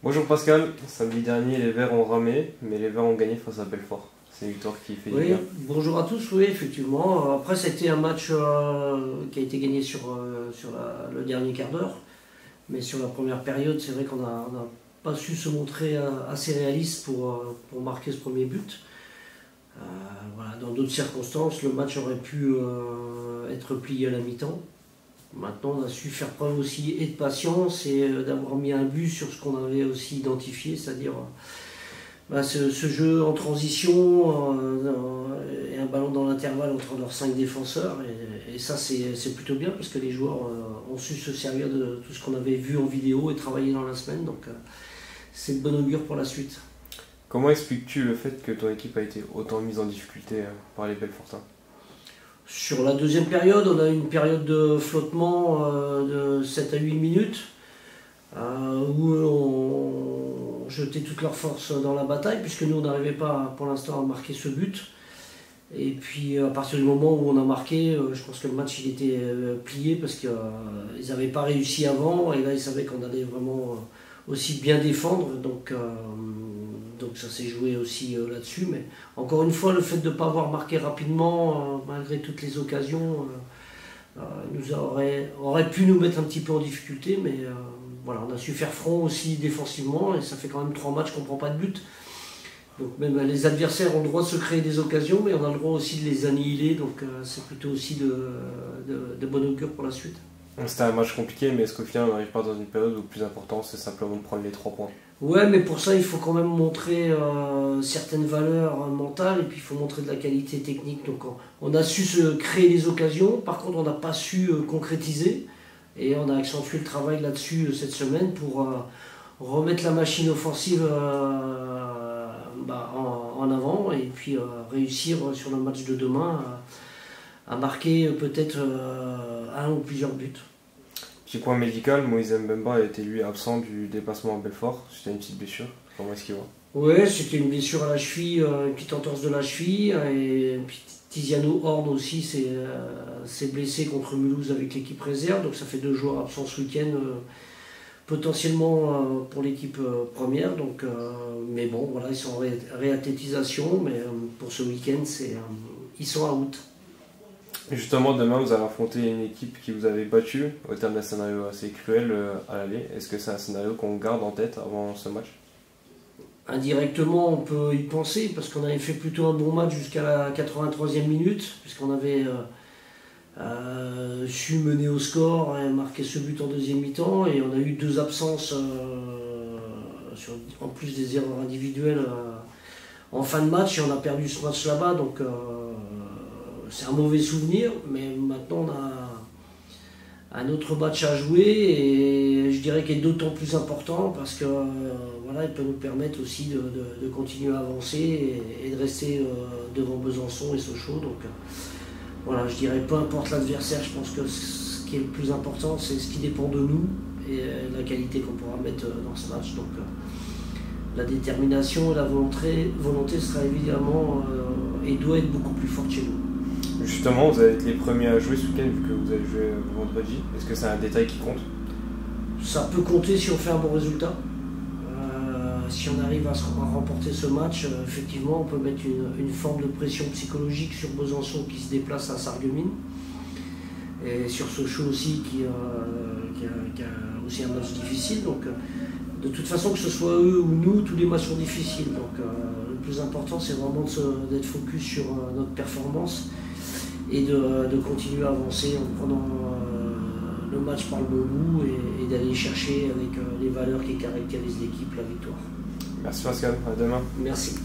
Bonjour Pascal, samedi dernier les Verts ont ramé, mais les Verts ont gagné face à Belfort. C'est une victoire qui fait du Oui, bien. bonjour à tous, oui, effectivement. Après, c'était un match qui a été gagné sur le dernier quart d'heure. Mais sur la première période, c'est vrai qu'on n'a pas su se montrer assez réaliste pour marquer ce premier but. Voilà, dans d'autres circonstances, le match aurait pu être plié à la mi-temps. Maintenant, on a su faire preuve aussi et de patience et d'avoir mis un but sur ce qu'on avait aussi identifié, c'est-à-dire ce jeu en transition et un ballon dans l'intervalle entre leurs 5 défenseurs. Et ça, c'est plutôt bien parce que les joueurs ont su se servir de tout ce qu'on avait vu en vidéo et travailler dans la semaine. Donc, c'est de bon augure pour la suite. Comment expliques-tu le fait que ton équipe a été autant mise en difficulté par les Belfortins? Sur la deuxième période, on a eu une période de flottement de 7 à 8 minutes où on jetait toute leur force dans la bataille puisque nous on n'arrivait pas pour l'instant à marquer ce but. Et puis à partir du moment où on a marqué, je pense que le match il était plié parce qu'ils n'avaient pas réussi avant et là ils savaient qu'on allait vraiment aussi bien défendre. Donc ça s'est joué aussi là-dessus. Mais encore une fois, le fait de ne pas avoir marqué rapidement, malgré toutes les occasions, aurait pu nous mettre un petit peu en difficulté. Mais voilà, on a su faire front aussi défensivement et ça fait quand même 3 matchs qu'on ne prend pas de but. Donc même les adversaires ont le droit de se créer des occasions, mais on a le droit aussi de les annihiler. Donc c'est plutôt aussi de bon augure pour la suite. C'était un match compliqué, mais est-ce qu'au final on n'arrive pas dans une période où le plus important c'est simplement de prendre les 3 points? Ouais, mais pour ça il faut quand même montrer certaines valeurs mentales et puis il faut montrer de la qualité technique. Donc on a su se créer des occasions, par contre on n'a pas su concrétiser et on a accentué le travail là-dessus cette semaine pour remettre la machine offensive en avant et puis réussir sur le match de demain à marquer peut-être un ou plusieurs buts. Petit point médical, Moïse Mbemba a été lui absent du déplacement à Belfort. C'était une petite blessure. Comment est-ce qu'il va? Ouais, c'était une blessure à la cheville, une petite entorse de la cheville. Et puis Tiziano Horn aussi s'est blessé contre Mulhouse avec l'équipe réserve. Donc ça fait 2 joueurs absents ce week-end, potentiellement pour l'équipe première. Donc, mais bon, voilà, ils sont en réathlétisation. Mais pour ce week-end, ils sont out. Justement, demain vous allez affronter une équipe qui vous avait battu au terme d'un scénario assez cruel à l'aller. Est-ce que c'est un scénario qu'on garde en tête avant ce match? Indirectement, on peut y penser parce qu'on avait fait plutôt un bon match jusqu'à la 83e minute, puisqu'on avait su mener au score et marquer ce but en deuxième mi-temps. Et on a eu 2 absences, en plus des erreurs individuelles en fin de match, et on a perdu ce match là-bas. Donc c'est un mauvais souvenir, mais maintenant on a un autre match à jouer et je dirais qu'il est d'autant plus important parce que voilà, il peut nous permettre aussi de continuer à avancer et de rester devant Besançon et Sochaux. Donc voilà, je dirais peu importe l'adversaire, je pense que ce qui est le plus important c'est ce qui dépend de nous et la qualité qu'on pourra mettre dans ce match. Donc la détermination et la volonté sera évidemment et doit être beaucoup plus forte chez nous. Justement, vous allez être les premiers à jouer ce week-end vu que vous allez jouer vendredi. Est-ce que c'est un détail qui compte? Ça peut compter si on fait un bon résultat. Si on arrive à remporter ce match, effectivement, on peut mettre une forme de pression psychologique sur Besançon qui se déplace à Sarreguemines. Et sur Sochaux aussi qui a aussi un match difficile. Donc, de toute façon, que ce soit eux ou nous, tous les matchs sont difficiles. Donc, le plus important, c'est vraiment d'être focus sur notre performance et de continuer à avancer en prenant le match par le bon bout et d'aller chercher avec les valeurs qui caractérisent l'équipe la victoire. Merci Pascal, à demain. Merci.